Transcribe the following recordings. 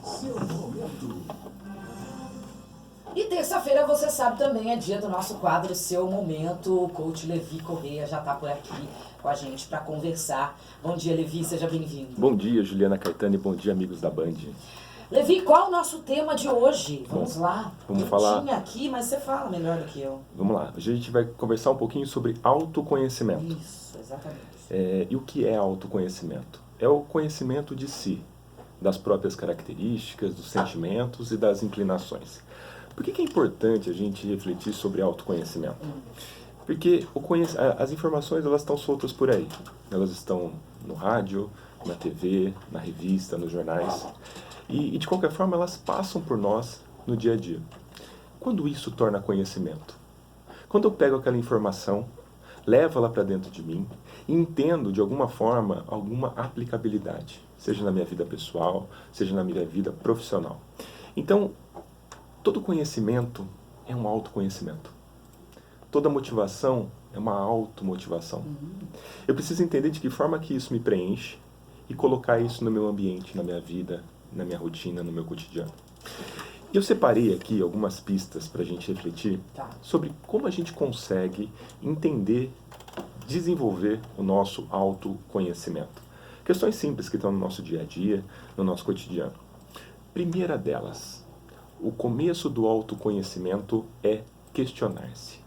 Seu momento. E terça-feira, você sabe, também é dia do nosso quadro Seu Momento. O coach Levi Correia já está por aqui com a gente para conversar. Bom dia, Levi, seja bem-vindo. Bom dia, Juliana Caetano, e bom dia, amigos da Band. Levi, qual é o nosso tema de hoje? Vamos lá. Vamos eu falar. tinha aqui, mas você fala melhor do que eu. Vamos lá, hoje a gente vai conversar um pouquinho sobre autoconhecimento. Isso, exatamente. E o que é autoconhecimento? É o conhecimento de si, das próprias características, dos sentimentos e das inclinações. Por que é importante a gente refletir sobre autoconhecimento? Porque as informações, elas estão soltas por aí. Elas estão no rádio, na TV, na revista, nos jornais. E de qualquer forma, elas passam por nós no dia a dia. Quando isso torna conhecimento? Quando eu pego aquela informação, levo ela para dentro de mim e entendo, de alguma forma, alguma aplicabilidade, seja na minha vida pessoal, seja na minha vida profissional. Então, todo conhecimento é um autoconhecimento. Toda motivação é uma automotivação. Eu preciso entender de que forma que isso me preenche e colocar isso no meu ambiente, na minha vida, na minha rotina, no meu cotidiano. Eu separei aqui algumas pistas para a gente refletir sobre como a gente consegue entender, desenvolver o nosso autoconhecimento. Questões simples que estão no nosso dia a dia, no nosso cotidiano. Primeira delas, o começo do autoconhecimento é questionar-se.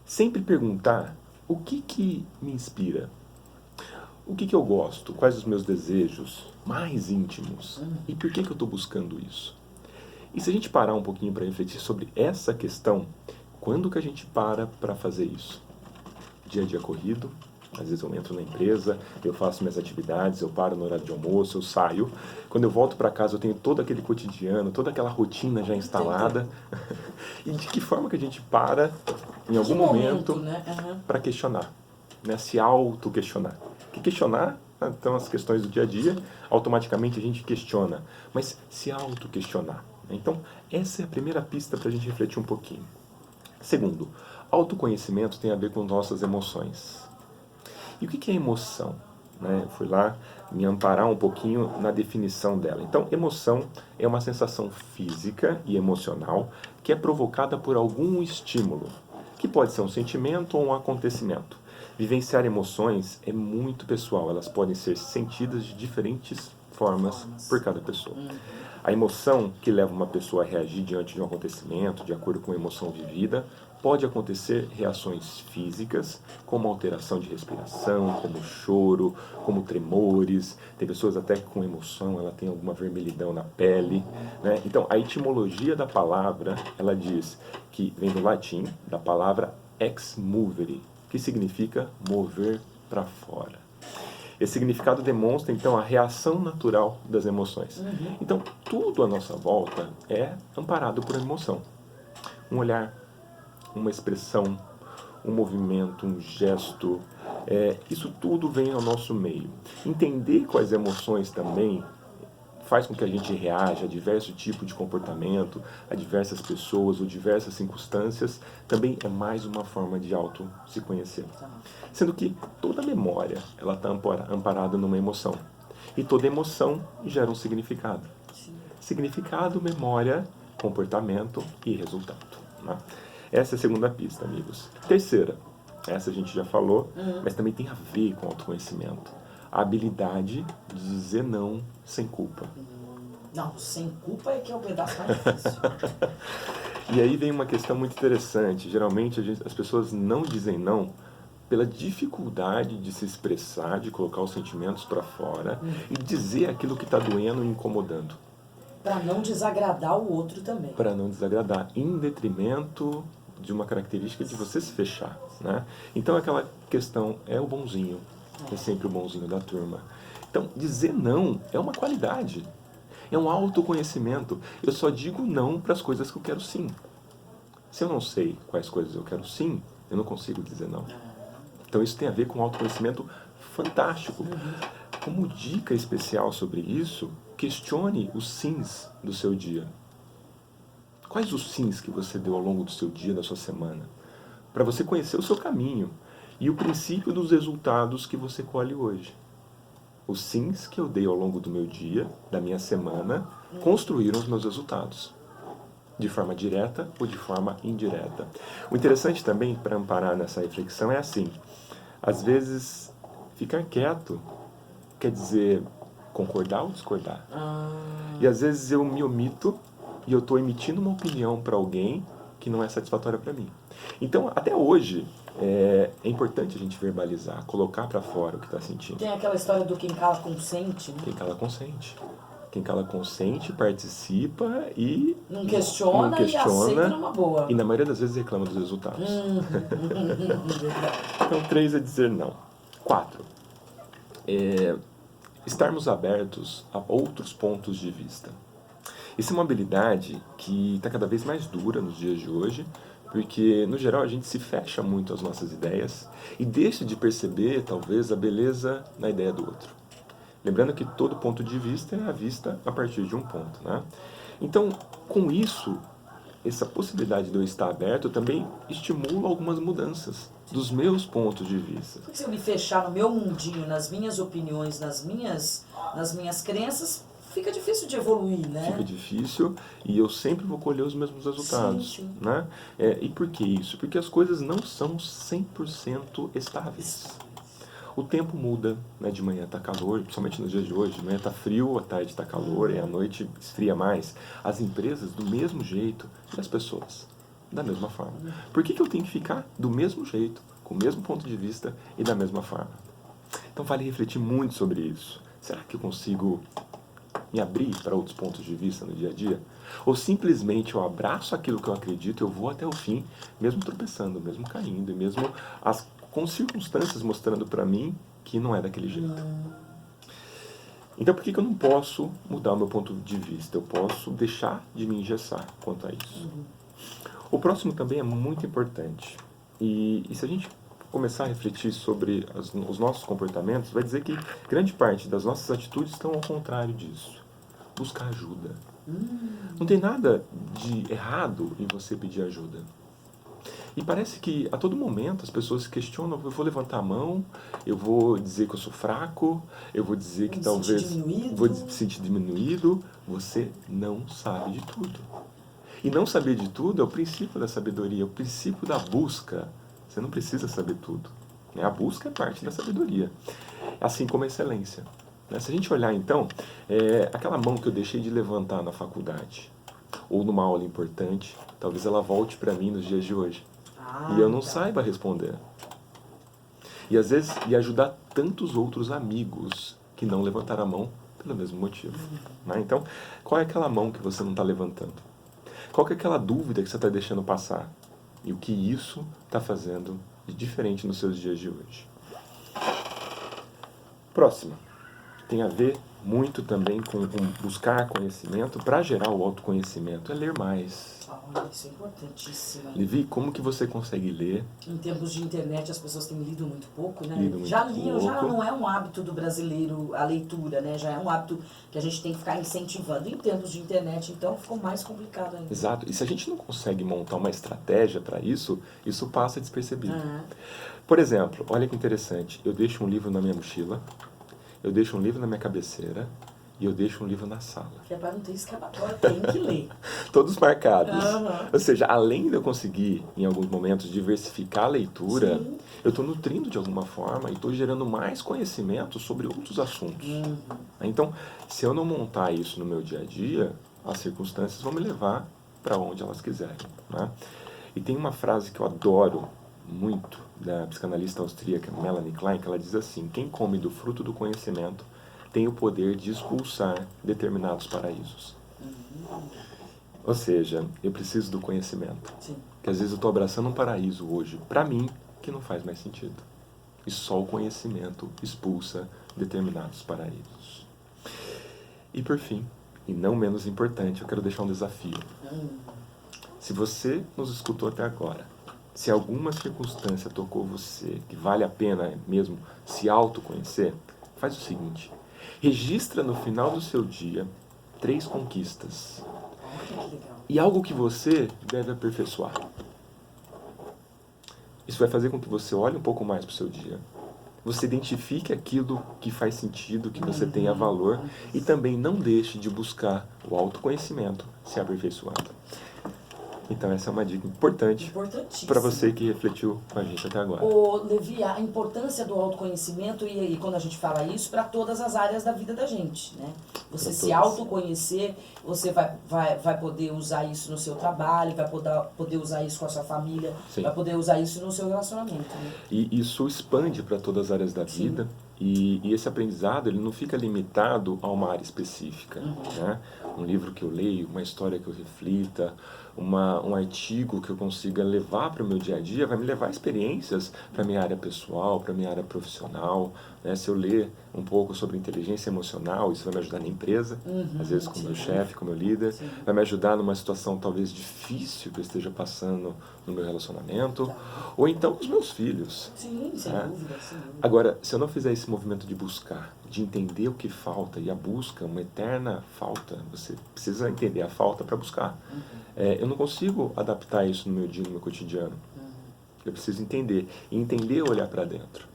Sempre perguntar o que me inspira, o que eu gosto, quais os meus desejos mais íntimos e por que eu estou buscando isso. E se a gente parar um pouquinho para refletir sobre essa questão, quando que a gente para fazer isso? Dia a dia corrido, às vezes eu entro na empresa, eu faço minhas atividades, eu paro no horário de almoço, eu saio. Quando eu volto para casa eu tenho todo aquele cotidiano, toda aquela rotina já instalada. E de que forma que a gente para, em algum momento, né? para questionar, né? Se auto-questionar. Que questionar, então as questões do dia a dia, automaticamente a gente questiona, mas se auto-questionar. Então, essa é a primeira pista para a gente refletir um pouquinho. Segundo, autoconhecimento tem a ver com nossas emoções. E o que é emoção? Eu fui lá me amparar um pouquinho na definição dela. Então, emoção é uma sensação física e emocional que é provocada por algum estímulo, que pode ser um sentimento ou um acontecimento. Vivenciar emoções é muito pessoal, elas podem ser sentidas de diferentes formas por cada pessoa. A emoção que leva uma pessoa a reagir diante de um acontecimento, de acordo com a emoção vivida, pode acontecer reações físicas, como alteração de respiração, como choro, como tremores. Tem pessoas até que com emoção, ela tem alguma vermelhidão na pele, né? Então, a etimologia da palavra, ela diz que vem do latim, da palavra ex movere, que significa mover para fora. Esse significado demonstra, então, a reação natural das emoções. Então, tudo à nossa volta é amparado por emoção. Um olhar, uma expressão, um movimento, um gesto, isso tudo vem ao nosso meio. Entender quais emoções também faz com que a gente reaja a diversos tipos de comportamento, a diversas pessoas ou diversas circunstâncias, também é mais uma forma de auto se conhecer. Sendo que toda memória ela está amparada numa emoção. E toda emoção gera um significado. Significado, memória, comportamento e resultado. Né? Essa é a segunda pista, amigos. Terceira, essa a gente já falou, mas também tem a ver com autoconhecimento. A habilidade de dizer não sem culpa. Não, sem culpa é que é o pedaço mais difícil. E aí vem uma questão muito interessante. Geralmente as pessoas não dizem não pela dificuldade de se expressar, de colocar os sentimentos para fora e dizer aquilo que está doendo e incomodando. Para não desagradar o outro também. Para não desagradar, em detrimento de uma característica de você se fechar, né? Então aquela questão é o bonzinho, é sempre o bonzinho da turma. Então dizer não é uma qualidade, é um autoconhecimento. Eu só digo não para as coisas que eu quero sim. Se eu não sei quais coisas eu quero sim, eu não consigo dizer não. Então isso tem a ver com um autoconhecimento fantástico. Como dica especial sobre isso, questione os sims do seu dia. Quais os sims que você deu ao longo do seu dia, da sua semana? Para você conhecer o seu caminho e o princípio dos resultados que você colhe hoje. Os sims que eu dei ao longo do meu dia, da minha semana, construíram os meus resultados. De forma direta ou de forma indireta. O interessante também, para amparar nessa reflexão, é assim. Às vezes, ficar quieto quer dizer concordar ou discordar. E às vezes eu me omito e eu estou emitindo uma opinião para alguém que não é satisfatória para mim. Então, até hoje, é importante a gente verbalizar, colocar para fora o que está sentindo. Tem aquela história do quem cala consente, né? Quem cala consente. Quem cala consente, participa e Não questiona e aceita numa boa. E na maioria das vezes reclama dos resultados. Então, 3 é dizer não. 4. Estarmos abertos a outros pontos de vista. Isso é uma habilidade que está cada vez mais dura nos dias de hoje, porque, no geral, a gente se fecha muito às nossas ideias e deixa de perceber, talvez, a beleza na ideia do outro. Lembrando que todo ponto de vista é a vista a partir de um ponto, né? Então, com isso, essa possibilidade de eu estar aberto também estimula algumas mudanças dos meus pontos de vista. Porque se eu me fechar no meu mundinho, nas minhas opiniões, nas minhas crenças, fica difícil de evoluir, né? Fica difícil e eu sempre vou colher os mesmos resultados. Sim. Né? E por que isso? Porque as coisas não são 100% estáveis. O tempo muda, né? De manhã está calor, principalmente nos dias de hoje, de manhã está frio, à tarde está calor e à noite esfria mais. As empresas do mesmo jeito e as pessoas da mesma forma. Por que eu tenho que ficar do mesmo jeito, com o mesmo ponto de vista e da mesma forma? Então vale refletir muito sobre isso. Será que eu consigo me abrir para outros pontos de vista no dia a dia? Ou simplesmente eu abraço aquilo que eu acredito, eu vou até o fim, mesmo tropeçando, mesmo caindo, e mesmo com circunstâncias mostrando para mim que não é daquele jeito. Então por que eu não posso mudar o meu ponto de vista? Eu posso deixar de me engessar quanto a isso. O próximo também é muito importante. E se a gente começar a refletir sobre os nossos comportamentos, vai dizer que grande parte das nossas atitudes estão ao contrário disso. Buscar ajuda. Não tem nada de errado em você pedir ajuda. E parece que a todo momento as pessoas se questionam, eu vou levantar a mão, eu vou dizer que eu sou fraco, eu vou dizer que talvez vou me sentir diminuído. Você não sabe de tudo. E não saber de tudo é o princípio da sabedoria, é o princípio da busca. Você não precisa saber tudo. A busca é parte da sabedoria, assim como a excelência. Se a gente olhar então, aquela mão que eu deixei de levantar na faculdade, ou numa aula importante, talvez ela volte para mim nos dias de hoje. E eu não saiba responder. E às vezes, ajudar tantos outros amigos que não levantaram a mão pelo mesmo motivo. Então, qual é aquela mão que você não está levantando? Qual que é aquela dúvida que você está deixando passar? E o que isso está fazendo de diferente nos seus dias de hoje? Próximo. Tem a ver muito também com buscar conhecimento para gerar o autoconhecimento. É ler mais. Isso é importantíssimo. Levi, como que você consegue ler? Em tempos de internet as pessoas têm lido muito pouco, né? Já não é um hábito do brasileiro a leitura, né? Já é um hábito que a gente tem que ficar incentivando. Em tempos de internet, então, ficou mais complicado ainda. Exato. E se a gente não consegue montar uma estratégia para isso, isso passa despercebido. Por exemplo, olha que interessante. Eu deixo um livro na minha mochila, eu deixo um livro na minha cabeceira e eu deixo um livro na sala. Que é para não ter escapatória, tem que ler. Todos marcados. Ou seja, além de eu conseguir, em alguns momentos, diversificar a leitura, Sim. eu estou nutrindo de alguma forma e estou gerando mais conhecimento sobre outros assuntos. Então, se eu não montar isso no meu dia a dia, as circunstâncias vão me levar para onde elas quiserem. Né? E tem uma frase que eu adoro muito, da psicanalista austríaca Melanie Klein, que ela diz assim: quem come do fruto do conhecimento tem o poder de expulsar determinados paraísos. Ou seja, eu preciso do conhecimento. Sim. Porque às vezes eu estou abraçando um paraíso hoje, para mim, que não faz mais sentido. E só o conhecimento expulsa determinados paraísos. E por fim, e não menos importante, eu quero deixar um desafio. Se você nos escutou até agora, se alguma circunstância tocou você, que vale a pena mesmo se autoconhecer, faz o seguinte: registra no final do seu dia 3 conquistas. E algo que você deve aperfeiçoar. Isso vai fazer com que você olhe um pouco mais para o seu dia. você identifique aquilo que faz sentido, que você tenha valor, e também não deixe de buscar o autoconhecimento se aperfeiçoando. Então essa é uma dica importante para você que refletiu com a gente até agora. Ô, Levi, a importância do autoconhecimento, e quando a gente fala isso, para todas as áreas da vida da gente, né? Você se autoconhecer, você vai poder usar isso no seu trabalho, vai poder usar isso com a sua família, Sim. vai poder usar isso no seu relacionamento. Né? E isso expande para todas as áreas da vida. E esse aprendizado, ele não fica limitado a uma área específica, né? Um livro que eu leio, uma história que eu reflita, um artigo que eu consiga levar para o meu dia a dia, vai me levar experiências para a minha área pessoal, para a minha área profissional, né? Se eu ler um pouco sobre inteligência emocional, isso vai me ajudar na empresa, às vezes com o meu chefe, com o meu líder, vai me ajudar numa situação talvez difícil que eu esteja passando no meu relacionamento, ou então com os meus filhos. Sim, sem dúvida, sem dúvida. Agora, se eu não fizer esse movimento de buscar, de entender o que falta, e a busca, uma eterna falta, você precisa entender a falta para buscar. Eu não consigo adaptar isso no meu dia, no meu cotidiano. Eu preciso entender. E entender é olhar para dentro.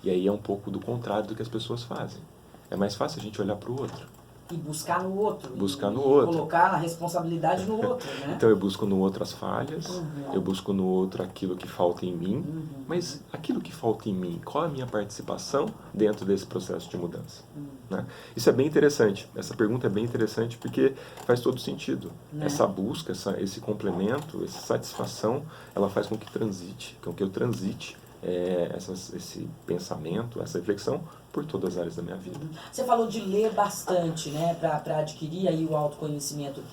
E aí é um pouco do contrário do que as pessoas fazem. É mais fácil a gente olhar para o outro. E buscar no outro. Buscar no outro. Colocar a responsabilidade no outro, né? Então eu busco no outro as falhas, eu busco no outro aquilo que falta em mim, mas aquilo que falta em mim, qual a minha participação dentro desse processo de mudança? Né? Isso é bem interessante, essa pergunta é bem interessante porque faz todo sentido. Né? Essa busca, esse complemento, essa satisfação, ela faz com que eu transite esse pensamento, essa reflexão por todas as áreas da minha vida. Você falou de ler bastante, né, para adquirir aí o autoconhecimento.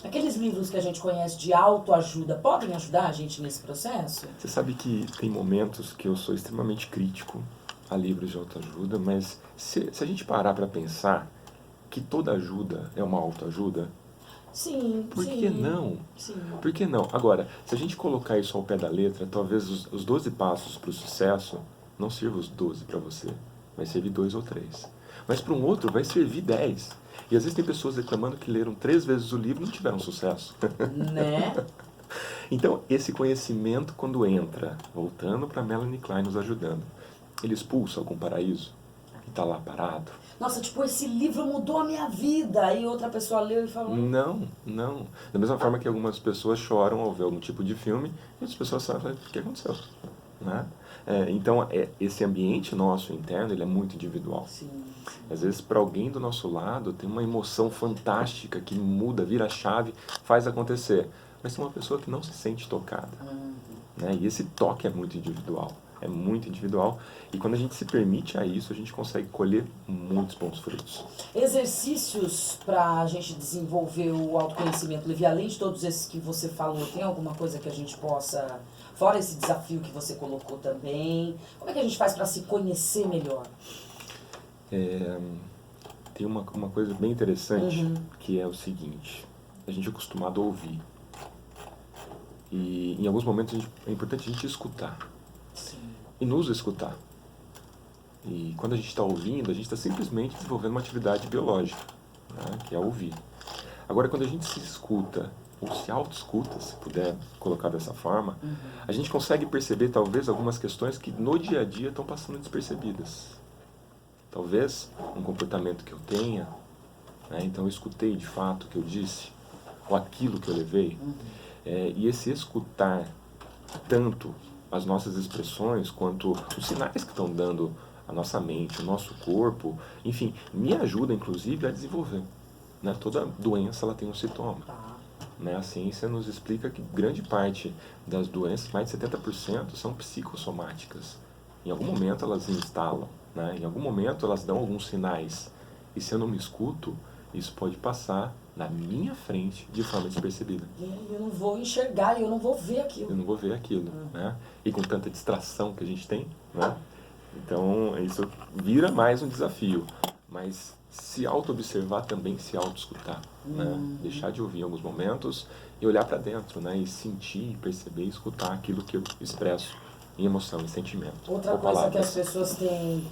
Aqueles livros que a gente conhece de autoajuda podem ajudar a gente nesse processo? Você sabe que tem momentos que eu sou extremamente crítico a livros de autoajuda, mas se a gente parar para pensar que toda ajuda é uma autoajuda, sim, por que não? Sim. Por que não? Agora, se a gente colocar isso ao pé da letra, talvez os 12 passos para o sucesso não sirvam os 12 para você. Vai servir 2 ou 3. Mas para um outro vai servir 10. E às vezes tem pessoas reclamando que leram 3 vezes o livro e não tiveram sucesso. Né? Então, esse conhecimento, quando entra, voltando para Melanie Klein nos ajudando, ele expulsa algum paraíso que está lá parado? Nossa, tipo, esse livro mudou a minha vida. Aí outra pessoa leu e falou... Não. Da mesma forma que algumas pessoas choram ao ver algum tipo de filme, e outras pessoas sabem o que aconteceu. Né? Então, esse ambiente nosso interno, ele é muito individual. Sim. Às vezes, para alguém do nosso lado, tem uma emoção fantástica que muda, vira a chave, faz acontecer. Mas tem uma pessoa que não se sente tocada. Né? E esse toque é muito individual. É muito individual. E quando a gente se permite a isso, a gente consegue colher muitos bons frutos. Exercícios para a gente desenvolver o autoconhecimento, Levi, além de todos esses que você falou, tem alguma coisa que a gente possa... Fora esse desafio que você colocou também, como é que a gente faz para se conhecer melhor? Tem uma coisa bem interessante, que é o seguinte: a gente é acostumado a ouvir. E em alguns momentos é importante a gente escutar. Sim. E nos escutar. E quando a gente está ouvindo, a gente está simplesmente desenvolvendo uma atividade biológica, né, que é ouvir. Agora, quando a gente se escuta, ou se auto-escuta, se puder colocar dessa forma, a gente consegue perceber talvez algumas questões que no dia a dia estão passando despercebidas. Talvez um comportamento que eu tenha, né, então eu escutei de fato o que eu disse, ou aquilo que eu levei. E esse escutar tanto as nossas expressões quanto os sinais que estão dando a nossa mente, o nosso corpo, enfim, me ajuda inclusive a desenvolver. Né? Toda doença ela tem um sintoma. Né? A ciência nos explica que grande parte das doenças, mais de 70%, são psicossomáticas. Em algum momento elas se instalam, né? Em algum momento elas dão alguns sinais. E se eu não me escuto, isso pode passar na minha frente de forma despercebida. Eu não vou enxergar, eu não vou ver aquilo. Eu não vou ver aquilo, né? E com tanta distração que a gente tem, né? Então, isso vira mais um desafio. Mas se auto-observar também, se auto-escutar, né? Deixar de ouvir em alguns momentos e olhar para dentro, né? E sentir, perceber e escutar aquilo que eu expresso em emoção, em sentimento. Outra coisa que as pessoas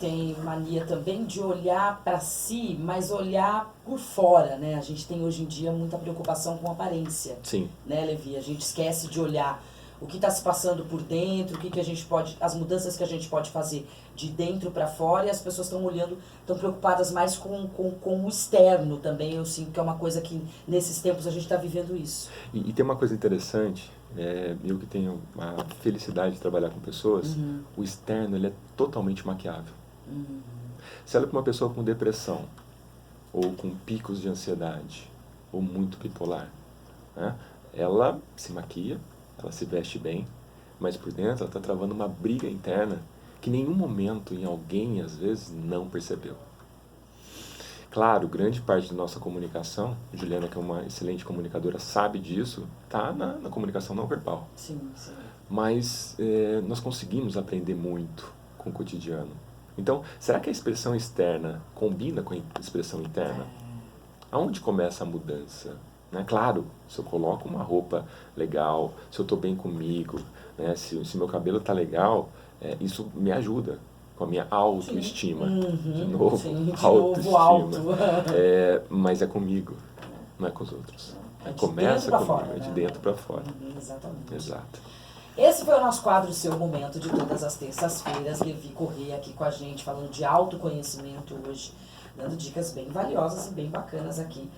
têm mania também de olhar para si, mas olhar por fora, né? A gente tem hoje em dia muita preocupação com aparência. Sim. Né, Levi? A gente esquece de olhar o que está se passando por dentro, o que a gente pode, as mudanças que a gente pode fazer de dentro para fora, e as pessoas estão olhando, estão preocupadas mais com o externo também. Eu sinto que é uma coisa que nesses tempos a gente está vivendo isso. E tem uma coisa interessante, eu que tenho a felicidade de trabalhar com pessoas, o externo ele é totalmente maquiável. Você olha para uma pessoa com depressão, ou com picos de ansiedade, ou muito bipolar, né? Ela se maquia, ela se veste bem, mas por dentro ela está travando uma briga interna que em nenhum momento em alguém, às vezes, não percebeu. Claro, grande parte da nossa comunicação, Juliana, que é uma excelente comunicadora, sabe disso, está na comunicação não verbal. Sim, sim. Mas nós conseguimos aprender muito com o cotidiano. Então, será que a expressão externa combina com a expressão interna? Aonde começa a mudança? Né? Claro, se eu coloco uma roupa legal, se eu estou bem comigo, né? se meu cabelo está legal, isso me ajuda com a minha autoestima. De novo, autoestima. Alto. Mas é comigo, não é com os outros. É de Começa dentro pra comigo, fora, é de né? dentro para fora. Exatamente. Exato. Esse foi o nosso quadro Seu Momento de todas as terças-feiras. Levi Corrêa aqui com a gente, falando de autoconhecimento hoje, dando dicas bem valiosas e bem bacanas aqui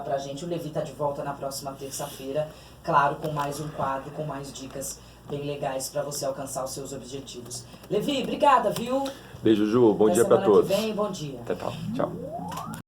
pra gente. O Levi tá de volta na próxima terça-feira, claro, com mais um quadro, com mais dicas bem legais para você alcançar os seus objetivos. Levi, obrigada, viu? Beijo, Ju. Bom dia para todos. Semana que vem, bom dia. Até tal. Tchau.